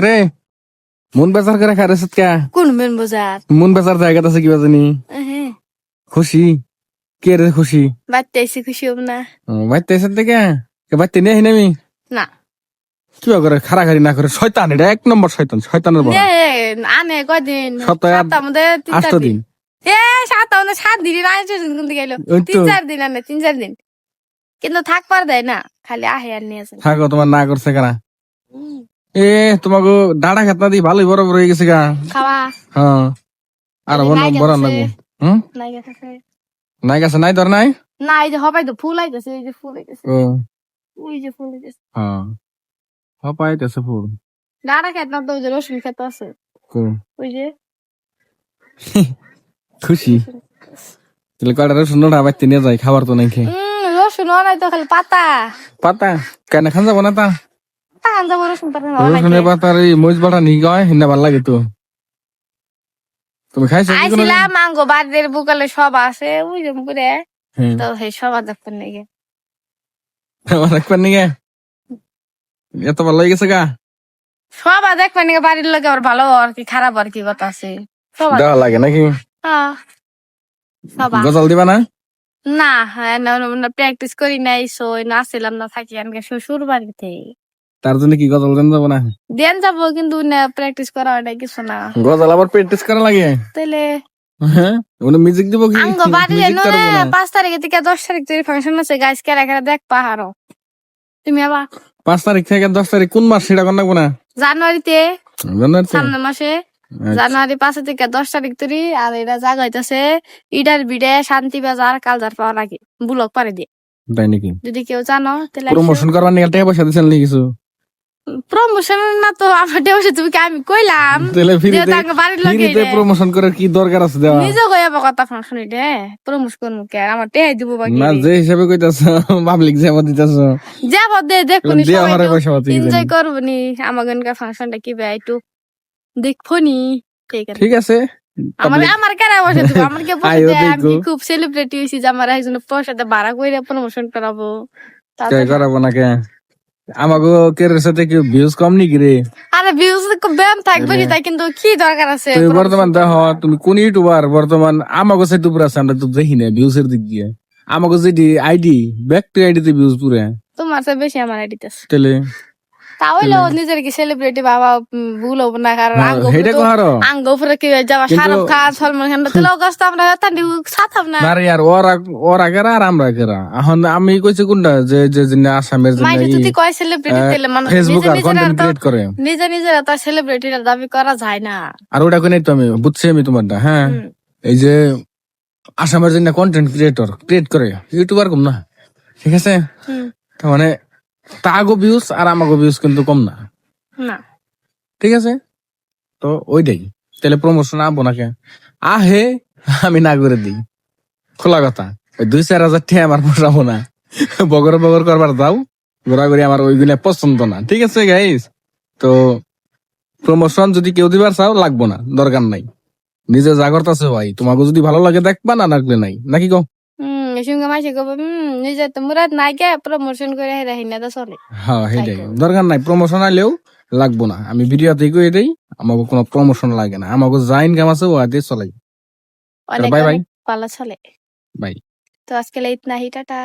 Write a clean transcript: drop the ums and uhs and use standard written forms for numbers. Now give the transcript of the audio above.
রে মন বেজার করে খারে কে কোন মেন বাজার মন বেজার জায়গা আছে কিবা জানি খুশি কে রে খুশি বাড়তে এসে খুশি হব না বাইতে এসে থেকে বাইতে নিয়ে আহিন আমি না কিবা করে খাড়াখাড়ি না করে শয়তান এটা এক নম্বর শয়তান শয়তানের বড় আনে কদিন সপ্তাহে সপ্তাহ মধ্যে 8 দিন এ সপ্তাহ মধ্যে 7 দিন আয়োজন কিন্তু গেল ওই তো। 3-4 দিন আনে 3-4 দিন কিন্তু থাকবার দেয় না খালি আহে আর নিয়ে আসে থাকো তোমার না করছে কেনা এ তোমাকে ডাড়া খেতনা দি ভালোই বড় বড় হয়ে গেছে গা খাওয়া হ্যাঁ আর বড় লাগবো হম নাই গেছে নাই গেছে নাই ধর নাই না এই যে হবাই তো ফুল আইতেছে এই যে ফুল আইতেছে ও ওই যে ফুল আইতেছে হ্যাঁ পাইতেছে ফুল ডাড়া খেত না তো ওই যে রসুন খেত আছে ওই যে খুশি তাহলে কয়টা রসুন ওটা বাইতে নিয়ে যায় খাবার তো নাই খেয়ে রসুন নাই তো খালি পাতা পাতা কেন খান যাবো না তা পান যাবো রসুন পাতা রসুনের পাতার এই মরিচ বাটা নি গয় হিন্দা ভাল লাগে তো তুমি খাইছো কি কোনো আইছিলাম মাঙ্গো বাড়ির বুকালে সব আছে ওই যে করে হ্যাঁ তো সেই সবার দেখবেন নাকি আমার একবার নিয়ে এত ভালো লাগে গেছে গা সবার দেখবেন নাকি বাড়ির লোক আবার ভালো আর কি খারাপ আর কি কথা আছে সবার দেওয়া লাগে নাকি হ্যাঁ সবার গজাল দিবা না না হ্যাঁ প্র্যাকটিস করি নাই সই নাছিলাম না থাকি আমি শ্বশুর বাড়িতে তার জন্য কি গজাল দেন যাবো না দেন যাবো কিন্তু প্র্যাকটিস করা হয় না কিছু না গজাল আবার প্র্যাকটিস করা লাগে তাহলে হ্যাঁ ওনে মিউজিক দিব কি আঙ্গ বাড়ি Music তো পারবো না। 5 তারিখে থেকে 10 তারিখ তৈরি ফাংশন আছে গাইস কেরা কেরা দেখ পাহাড়ো তুমি আবার 5 তারিখ থেকে 10 তারিখ কোন মাস সেটা কোন লাগবো না জানুয়ারিতে জানুয়ারিতে সামনের মাসে জানুয়ারি 5 থেকে 10 তারিখ তৈরি আর এটা জায়গা হইতেছে ইডার বিডে শান্তি বাজার কালজার পাওয়ার আগে ব্লক পারে দিয়ে তাই নাকি যদি কেউ জানো তাহলে প্রমোশন করবার নিয়ে টাকা পয়সা দিছেন নি কিছু প্রমোশন না তো আমার দেওয়া তুমি কি আমি কইলাম তাহলে যেহেতু আঙ্গ বাড়ির লোক ফ্রিতে প্রমোশন করার কি দরকার আছে দেওয়া নিজে কইয়া কথা ফাংশন এটা প্রমোশন করবো কে আর আমার টেহাই দিব বাকি না যে হিসাবে কইতাছ পাবলিক যাবো দিতাছ যাব দে দেখো নি দেওয়া হারে পয়সা পাতি এনজয় করবো নি আমাদের ফাংশনটা কি ভাই একটু দেখবো নি ঠিক আছে ঠিক আছে আমার কেনা বসে দিব আমার কে বসে আইও দেয়, আমি দেখো। খুব সেলিব্রিটি হইছি যে আমার একজন পয়সাতে ভাড়া করে প্রমোশন করাবো কে করাবো না কে আমাকে কেরের সাথে কি ভিউজ কম নাকি রে আরে ভিউজ ব্যায়াম থাকবে কি তাই কিন্তু কি দরকার আছে তুমি বর্তমান দেখো তুমি কোন ইউটিউবার বর্তমান আমাকে সাইট উপরে আছে আমরা তো দেখি না ভিউজ এর দিক দিয়ে আমাকে যেটি আইডি ব্যাক টু আইডি তে ভিউজ পুরে তোমার চেয়ে বেশি আমার আইডিতে তাহলে তাহলে নিজের কি সেলিব্রিটি বাবা ভুল হবো না কারণ হেডে কহারো আঙ্গ উপরে কি যাওয়া শাহরুখ খান সলমান খান তাহলে অগস্ট আমরা তান্ডি সাথাম না না রে আর ওরা কেরা আর আমরা কেরা এখন আমি কইছি কোনটা যে যে জিনে আসামের মাইকে জন্য যদি কয় সেলিব্রিটি তাহলে মানুষ ফেসবুক নিজে আর কন্টেন্ট ক্রিয়েট করে নিজে তো সেলিব্রিটির দাবি করা যায় না আর ওটা কোনে তো আমি বুঝছি আমি তোমারটা হ্যাঁ এই যে আসামের জন্য কন্টেন্ট ক্রিয়েট করে ইউটিউবার কম না ঠিক আছে তার মানে তাগো ভিউজ আর আমাগো ভিউজ কিন্তু কম না না ঠিক আছে তো ওইটাই তাহলে প্রমোশন আবো নাকি আহে আমি না করে দিই খোলা কথা ওই 2-4 হাজার টাকা আমার পোষাবো না বগর করবার দাও ঘোরাঘুরি আমার ওইগুলা পছন্দ না ঠিক আছে গাইস তো প্রমোশন যদি কেউ দিবার চাও লাগবো না দরকার নাই নিজে জাগরত আছে ভাই তোমাকে যদি ভালো লাগে দেখবা না লাগলে নাই নাকি কো সঙ্গে মাসে কব নিজে তো মুরাদ নাই কে প্রমোশন করে রাহি না তো চলে হ্যাঁ সেটাই দরকার নাই প্রমোশন আইলেও লাগবো না আমি ভিডিওতে কই এটাই আমাকে কোনো প্রমোশন লাগে না আমাকে যা ইনকাম আছে ও আতে চলাই অনেক বাই বাই পালা চলে বাই তো আজকে ইতনা হি টাটা